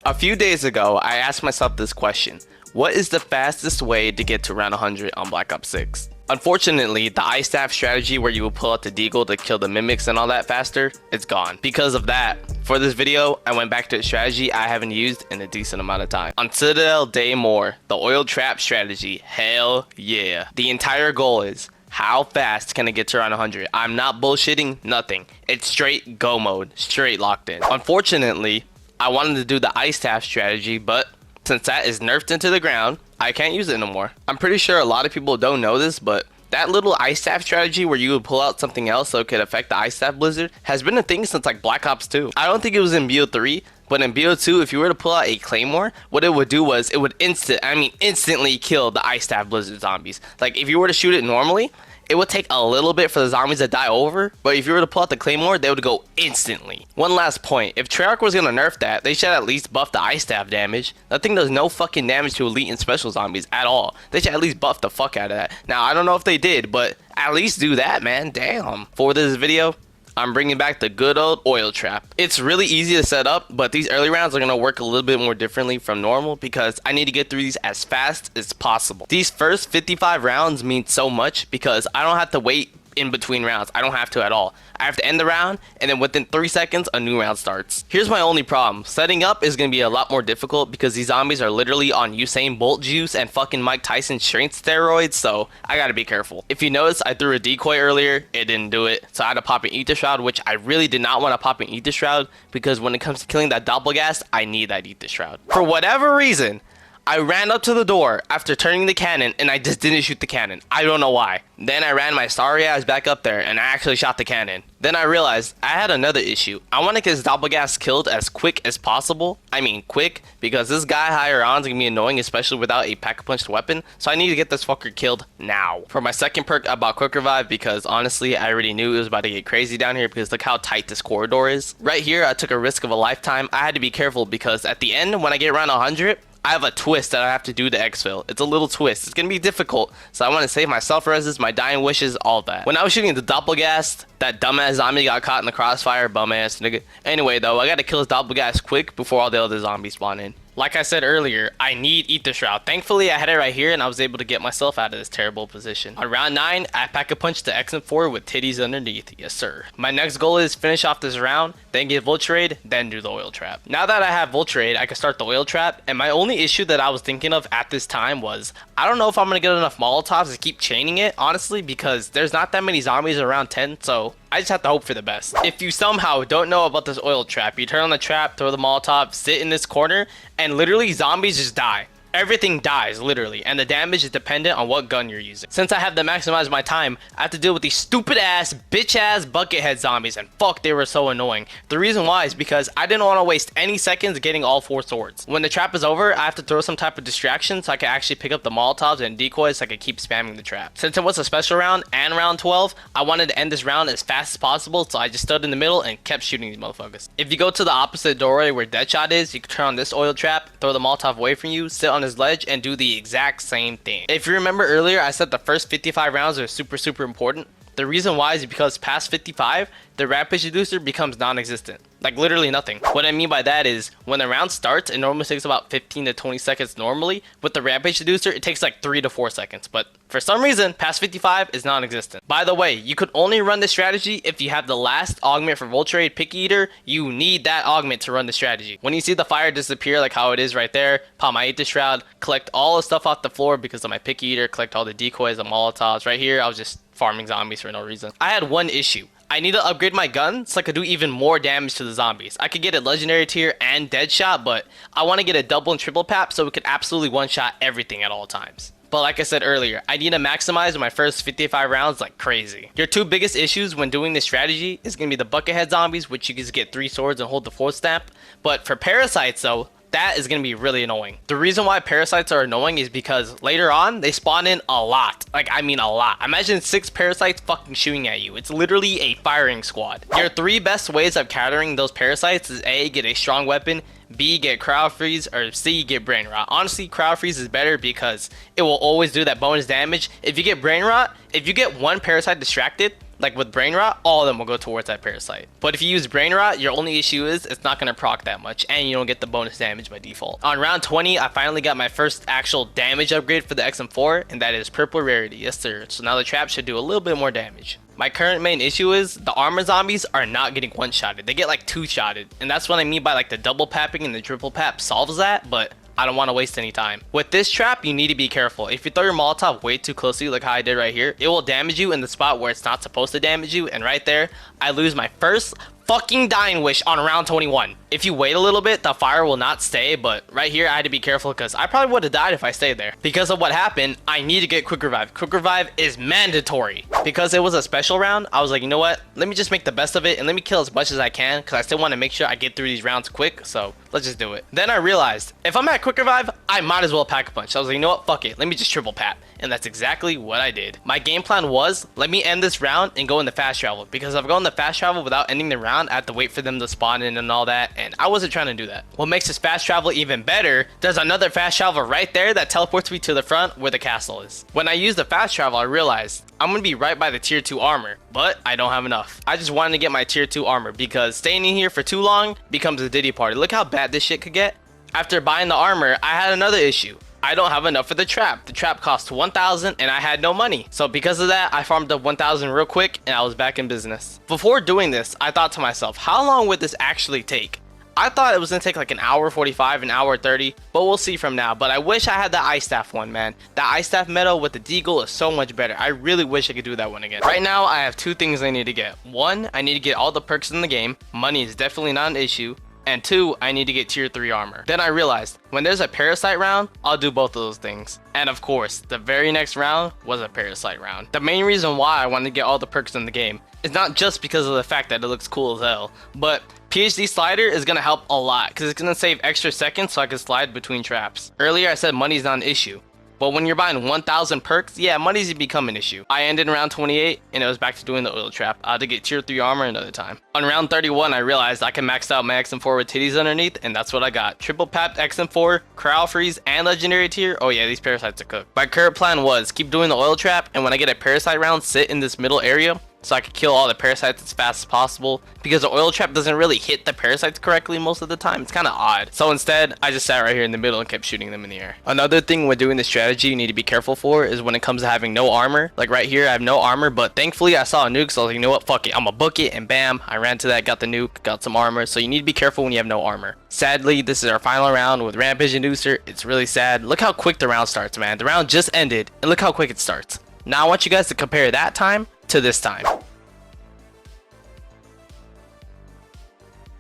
A few days ago, I asked myself this question: what is the fastest way to get to round 100 on Black Ops 6? Unfortunately, the ice staff strategy where you will pull out the deagle to kill the mimics and all that faster, it's gone. Because of that, for this video, I went back to a strategy I haven't used in a decent amount of time. On 𝗦𝗨𝗕𝗦𝗖𝗥𝗜𝗕𝗘, the oil trap strategy, hell yeah. The entire goal is, how fast can I get to around 100? I'm not bullshitting, nothing. It's straight go mode, straight locked in. Unfortunately, I wanted to do the ice staff strategy, but since that is nerfed into the ground, I can't use it no more. I'm pretty sure a lot of people don't know this, but that little ice staff strategy where you would pull out something else so it could affect the ice staff blizzard has been a thing since like Black Ops 2. I don't think it was in BO3, but in BO2, if you were to pull out a claymore, what it would do was it would instantly kill the ice staff blizzard zombies. Like if you were to shoot it normally, it would take a little bit for the zombies to die over, but if you were to pull out the claymore, they would go instantly. One last point, if Treyarch was gonna nerf that, they should at least buff the ice staff damage. That thing does no fucking damage to elite and special zombies at all. They should at least buff the fuck out of that. Now, I don't know if they did, but at least do that, man, damn. For this video, I'm bringing back the good old oil trap. It's really easy to set up, but these early rounds are going to work a little bit more differently from normal because I need to get through these as fast as possible. These first 55 rounds mean so much because I don't have to wait in between rounds. I don't have to at all. I have to end the round, and then within 3 seconds, a new round starts. Here's my only problem. Setting up is going to be a lot more difficult because these zombies are literally on Usain Bolt juice and fucking Mike Tyson strength steroids, so I gotta be careful. If you notice, I threw a decoy earlier. It didn't do it, so I had to pop an ether shroud, which I really did not want to pop an ether shroud because when it comes to killing that 𝗦𝗨𝗕𝗦𝗖𝗥𝗜𝗕𝗘, I need that ether shroud. For whatever reason, I ran up to the door after turning the cannon and I just didn't shoot the cannon. I don't know why. Then I ran my sorry ass back up there and I actually shot the cannon. Then I realized I had another issue. I want to get this 𝗦𝗨𝗕𝗦𝗘𝗥𝗑𝗕𝗚 killed as quick as possible. I mean quick, because this guy higher on is going to be annoying, especially without a pack-a-punched weapon. So I need to get this fucker killed now. For my second perk, I bought quick revive because honestly I already knew it was about to get crazy down here because look how tight this corridor is. Right here I took a risk of a lifetime. I had to be careful because at the end when I get around 100, I have a twist that I have to do to Exfil. It's a little twist. It's going to be difficult. So I want to save my self-reses, my dying wishes, all that. When I was shooting the 𝗦𝗨𝗕𝗦𝗘𝗥𝗕𝗚, that dumbass zombie got caught in the crossfire, bum-ass nigga. Anyway, though, I got to kill his 𝗦𝗨𝗕𝗦𝗘𝗥𝗕𝗚 quick before all the other zombies spawn in. Like I said earlier, I need ether shroud. Thankfully, I had it right here and I was able to get myself out of this terrible position. On round 9, I pack a punch to X4 with titties underneath. Yes, sir. My next goal is finish off this round, then get 𝗦𝗨𝗕𝗦𝗘𝗕, then do the oil trap. Now that I have 𝗦𝗨𝗕𝗦𝗘𝗕, I can start the oil trap, and my only issue that I was thinking of at this time was, I don't know if I'm going to get enough Molotovs to keep chaining it, honestly, because there's not that many zombies around 10, so I just have to hope for the best. If you somehow don't know about this oil trap, you turn on the trap, throw the Molotov, sit in this corner, and literally zombies just die. Everything dies, literally, and the damage is dependent on what gun you're using. Since I have to maximize my time, I have to deal with these stupid ass, bitch ass buckethead zombies, and fuck, they were so annoying. The reason why is because I didn't want to waste any seconds getting all 4 swords. When the trap is over, I have to throw some type of distraction so I can actually pick up the Molotovs and decoys so I can keep spamming the trap. Since it was a special round and round 12, I wanted to end this round as fast as possible, so I just stood in the middle and kept shooting these motherfuckers. If you go to the opposite doorway where Deadshot is, you can turn on this oil trap, throw the Molotov away from you, sit on his ledge, and do the exact same thing. If you remember earlier, I said the first 55 rounds are super important. The reason why is because past 55, the rampage reducer becomes non-existent. Like literally nothing. What I mean by that is when the round starts, it normally takes about 15 to 20 seconds normally. With the rampage reducer, it takes like 3 to 4 seconds. But for some reason, past 55 is non-existent. By the way, you could only run this strategy if you have the last augment for 𝗦𝗨𝗕𝗦𝗘𝗏𝗏𝗧𝗏𝒑𝒐𝒑. You need that augment to run the strategy. When you see the fire disappear like how it is right there, pop my ether shroud, collect all the stuff off the floor because of my picky eater, collect all the decoys and Molotovs. Right here, I was just farming zombies for no reason. I had one issue. I need to upgrade my gun so I could do even more damage to the zombies. I could get a legendary tier and Deadshot, but I want to get a double and triple pap so we could absolutely one-shot everything at all times. But like I said earlier, I need to maximize my first 55 rounds like crazy. Your 2 biggest issues when doing this strategy is going to be the buckethead zombies, which you can just get 3 swords and hold the 4th stamp. But for parasites though, that is going to be really annoying. The reason why parasites are annoying is because later on, they spawn in a lot. Like, I mean a lot. Imagine 6 parasites fucking shooting at you. It's literally a firing squad. Your 3 best ways of countering those parasites is A, get a strong weapon, B, get crowd freeze, or C, get brain rot. Honestly, crowd freeze is better because it will always do that bonus damage. If you get brain rot, if you get one parasite distracted, like with brain rot, all of them will go towards that parasite. But if you use brain rot, your only issue is it's not going to proc that much and you don't get the bonus damage by default. On round 20, I finally got my first actual damage upgrade for the XM4, and that is purple rarity. Yes sir. So now the trap should do a little bit more damage. My current main issue is the armor zombies are not getting one-shotted. They get like two-shotted, and that's what I mean by like the double papping and the triple pap solves that, but I don't want to waste any time. With this trap, you need to be careful. If you throw your Molotov way too closely, like how I did right here, it will damage you in the spot where it's not supposed to damage you, and right there, I lose my first fucking dying wish on round 21. If you wait a little bit, the fire will not stay, but right here I had to be careful because I probably would have died if I stayed there. Because of what happened, I need to get quick revive. Quick revive is mandatory. Because it was a special round, I was like, you know what? Let me just make the best of it and let me kill as much as I can because I still want to make sure I get through these rounds quick, so let's just do it. Then I realized, if I'm at quick revive, I might as well pack a punch. I was like, you know what? Fuck it. Let me just triple pap. And that's exactly what I did. My game plan was, let me end this round and go in the fast travel. Because if I go in the fast travel without ending the round, I have to wait for them to spawn in and all that. And I wasn't trying to do that. What makes this fast travel even better, there's another fast travel right there that teleports me to the front where the castle is. When I used the fast travel, I realized I'm going to be right by the tier 2 armor. But I don't have enough. I just wanted to get my tier 2 armor because staying in here for too long becomes a Diddy party. Look how bad this shit could get. After buying the armor, I had another issue. I don't have enough for the trap. The trap cost 1,000 and I had no money. So because of that, I farmed up 1,000 real quick and I was back in business. Before doing this, I thought to myself, how long would this actually take? I thought it was gonna take like an hour 45, an hour 30, but we'll see from now. But I wish I had the ice staff one, man. The ice staff meadow with the deagle is so much better. I really wish I could do that one again. Right now, I have two things I need to get. One, I need to get all the perks in the game. Money is definitely not an issue. And two, I need to get tier 3 armor. Then I realized, when there's a parasite round, I'll do both of those things. And of course, the very next round was a parasite round. The main reason why I wanted to get all the perks in the game is not just because of the fact that it looks cool as hell, but PhD slider is going to help a lot because it's going to save extra seconds so I can slide between traps. Earlier I said money's not an issue. But when you're buying 1,000 perks, yeah, money's become an issue. I ended in round 28 and it was back to doing the oil trap. I had to get tier 3 armor another time. On round 31, I realized I can max out my XM4 with titties underneath, and that's what I got. Triple papped XM4, crowd freeze, and legendary tier. Oh yeah, these parasites are cooked. My current plan was keep doing the oil trap, and when I get a parasite round, sit in this middle area so I could kill all the parasites as fast as possible, because the oil trap doesn't really hit the parasites correctly most of the time. It's kind of odd. So instead, I just sat right here in the middle and kept shooting them in the air. Another thing when doing this strategy you need to be careful for is when it comes to having no armor. Like right here, I have no armor, but thankfully I saw a nuke, so I was like, you know what, fuck it, I'm gonna book it, and bam, I ran to that, got the nuke, got some armor. So you need to be careful when you have no armor. Sadly, this is our final round with Rampage Inducer. It's really sad. Look how quick the round starts, man. The round just ended, and look how quick it starts. Now I want you guys to compare that time to this time.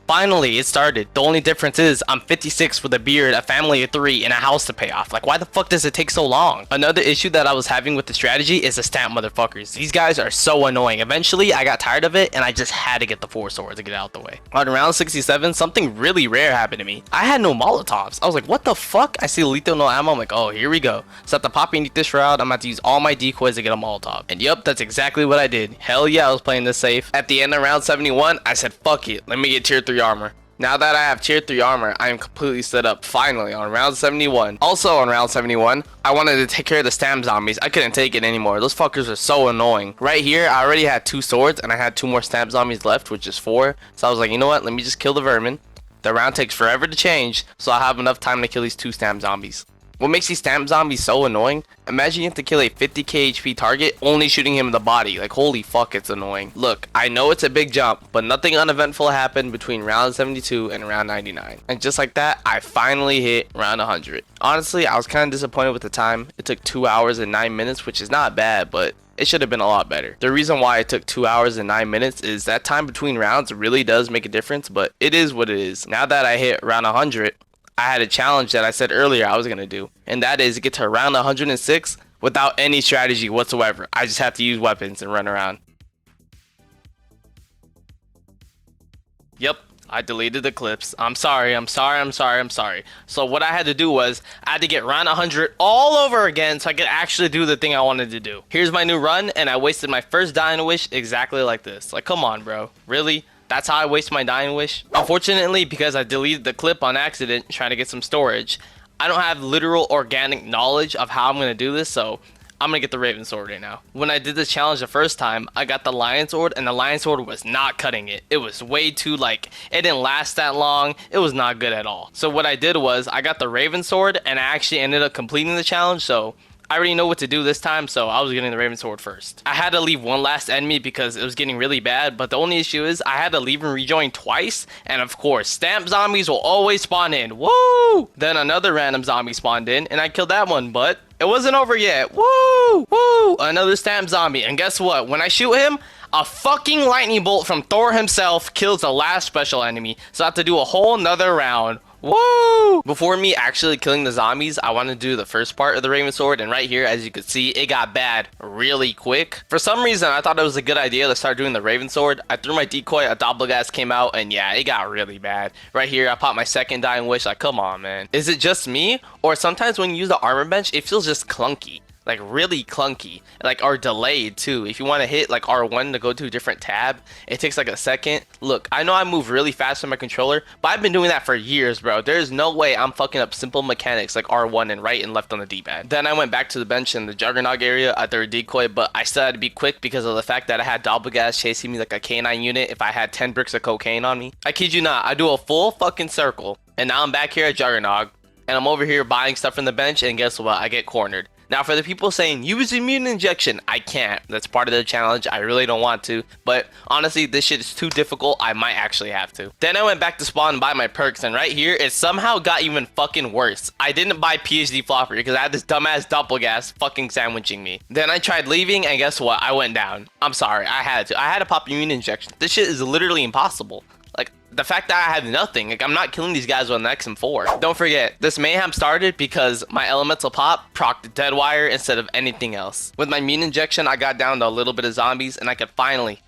Finally, it started. The only difference is I'm 56 with a beard, a family of 3, and a house to pay off. Like, why the fuck does it take so long? Another issue that I was having with the strategy is the stamp motherfuckers. These guys are so annoying. Eventually, I got tired of it, and I just had to get the 4 swords to get out the way. On round 67, something really rare happened to me. I had no Molotovs. I was like, what the fuck? I see lethal, no ammo. I'm like, oh, here we go. So at the popping this round, I'm about to use all my decoys to get a Molotov. And yup, that's exactly what I did. Hell yeah, I was playing this safe. At the end of round 71, I said, fuck it. Let me get tier 3 armor. Now that I have tier 3 armor, I am completely set up finally on round 71. Also on round 71, I wanted to take care of the stam zombies. I couldn't take it anymore. Those fuckers are so annoying. Right here, I already had 2 swords and I had 2 more stam zombies left, which is 4. So I was like, you know what? Let me just kill the vermin. The round takes forever to change, so I'll have enough time to kill these 2 stam zombies. What makes these stamp zombies so annoying? Imagine you have to kill a 50k HP target only shooting him in the body. Like, holy fuck, it's annoying. Look, I know it's a big jump, but nothing uneventful happened between round 72 and round 99. And just like that, I finally hit round 100. Honestly, I was kind of disappointed with the time. It took 2 hours and 9 minutes, which is not bad, but it should have been a lot better. The reason why it took 2 hours and 9 minutes is that time between rounds really does make a difference, but it is what it is. Now that I hit round 100, I had a challenge that I said earlier I was going to do, and that is get to around 106 without any strategy whatsoever. I just have to use weapons and run around. Yep, I deleted the clips. I'm sorry. So what I had to do was I had to get round 100 all over again so I could actually do the thing I wanted to do. Here's my new run, and I wasted my first dying wish exactly like this. Like, come on, bro. Really? That's how I waste my dying wish? Unfortunately, because I deleted the clip on accident trying to get some storage, I don't have literal organic knowledge of how I'm going to do this, so I'm gonna get the Raven Sword right now. When I did this challenge the first time, I got the Lion Sword, and the Lion Sword was not cutting it. It was way too, like, it didn't last that long. It was not good at all. So what I did was, I got the Raven Sword, and I actually ended up completing the challenge, so I already know what to do this time, so I was getting the Raven Sword first. I had to leave one last enemy because it was getting really bad, but the only issue is I had to leave and rejoin twice, and of course, stamp zombies will always spawn in. Woo! Then another random zombie spawned in, and I killed that one, but it wasn't over yet. Woo! Woo! Another stamp zombie, and guess what? When I shoot him, a fucking lightning bolt from Thor himself kills the last special enemy, so I have to do a whole nother round. Woo! Before me actually killing the zombies, I want to do the first part of the Raven Sword, and right here, as you can see, it got bad really quick. For some reason, I thought it was a good idea to start doing the Raven Sword. I threw my decoy, a 𝗦𝗦𝗕𝗦𝗕 came out, and yeah, it got really bad. Right here, I popped my second dying wish, like, come on, man. Is it just me? Or sometimes when you use the armor bench, it feels just clunky. Like really clunky, like or delayed too. If you want to hit like R1 to go to a different tab, it takes like a second. Look, I know I move really fast with my controller, but I've been doing that for years, bro. There's no way I'm fucking up simple mechanics like R1 and right and left on the D-pad. Then I went back to the bench in the Juggernog area. I threw a decoy, but I still had to be quick because of the fact that I had 𝗦𝗦𝗕𝗦𝗕 chasing me like a canine unit if I had 10 bricks of cocaine on me. I kid you not, I do a full fucking circle, and now I'm back here at Juggernog, and I'm over here buying stuff from the bench, and guess what? I get cornered. Now, for the people saying, use immune injection, I can't. That's part of the challenge. I really don't want to. But honestly, this shit is too difficult. I might actually have to. Then I went back to spawn and buy my perks. And right here, it somehow got even fucking worse. I didn't buy PhD Flopper because I had this dumbass 𝗦𝗦𝗕𝗦𝗕 fucking sandwiching me. Then I tried leaving, and guess what? I went down. I'm sorry. I had to. I had to pop immune injection. This shit is literally impossible. Like, the fact that I have nothing, like I'm not killing these guys with an XM4. Don't forget, this mayhem started because my elemental pop procced the dead wire instead of anything else. With my immune injection, I got down to a little bit of zombies, and I could finally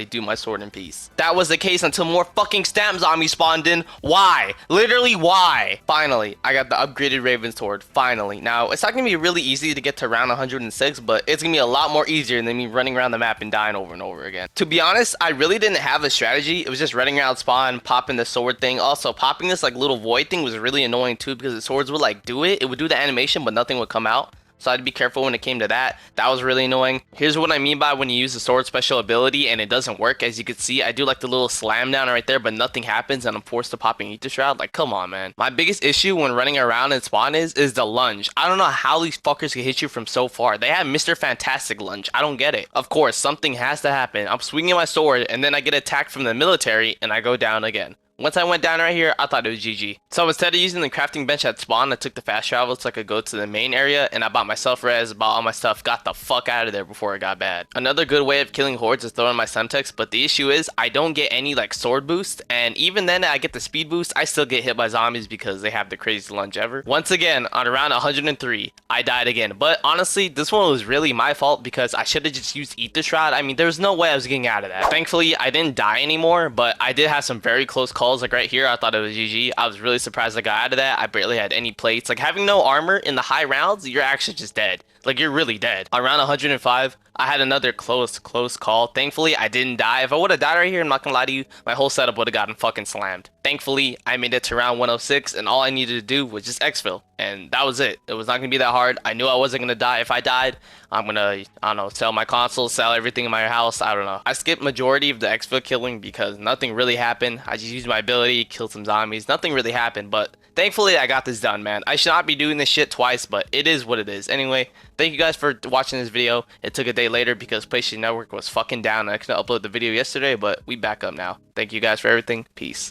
do my sword in peace. That was the case until more fucking stamp zombies spawned in. Why? Literally, why? Finally, I got the upgraded Raven Sword. Finally. Now, it's not gonna be really easy to get to round 106, but it's gonna be a lot more easier than me running around the map and dying over and over again. To be honest, I really didn't have a strategy. It was just running around spawn, popping the sword thing. Also, popping this like little void thing was really annoying too because the swords would like do it. It would do the animation, but nothing would come out. So I had to be careful when it came to that. That was really annoying. Here's what I mean by when you use the sword special ability and it doesn't work. As you can see, I do like the little slam down right there, but nothing happens and I'm forced to pop an Ether Shroud. Like, come on, man. My biggest issue when running around in spawn is the lunge. I don't know how these fuckers can hit you from so far. They have Mr. Fantastic lunge. I don't get it. Of course, something has to happen. I'm swinging my sword and then I get attacked from the military and I go down again. Once I went down right here, I thought it was GG. So instead of using the crafting bench at spawn, I took the fast travel so I could go to the main area, and I bought myself res, bought all my stuff, got the fuck out of there before it got bad. Another good way of killing hordes is throwing my Semtex, but the issue is I don't get any like sword boost, and even then I get the speed boost, I still get hit by zombies because they have the craziest lunge ever. Once again, on around 103, I died again, but honestly, this one was really my fault because I should have just used Ether Shroud. I mean, there's no way I was getting out of that. Thankfully, I didn't die anymore, but I did have some very close calls, like right here, I thought it was GG. I was really surprised I got out of that. I barely had any plates. Like, having no armor in the high rounds, you're actually just dead. Like, you're really dead. Around 105, I had another close call. Thankfully, I didn't die. If I would have died right here, I'm not gonna lie to you, my whole setup would have gotten fucking slammed. Thankfully, I made it to round 106, and all I needed to do was just Exfil, and that was it. It was not gonna be that hard. I knew I wasn't gonna die. If I died, I'm gonna, I don't know, sell my console, sell everything in my house. I don't know. I skipped majority of the Exfil killing because nothing really happened. I just used my ability, killed some zombies. Nothing really happened, but thankfully, I got this done, man. I should not be doing this shit twice, but it is what it is. Anyway, thank you guys for watching this video. It took a day later because PlayStation Network was fucking down. I couldn't upload the video yesterday, but we back up now. Thank you guys for everything. Peace.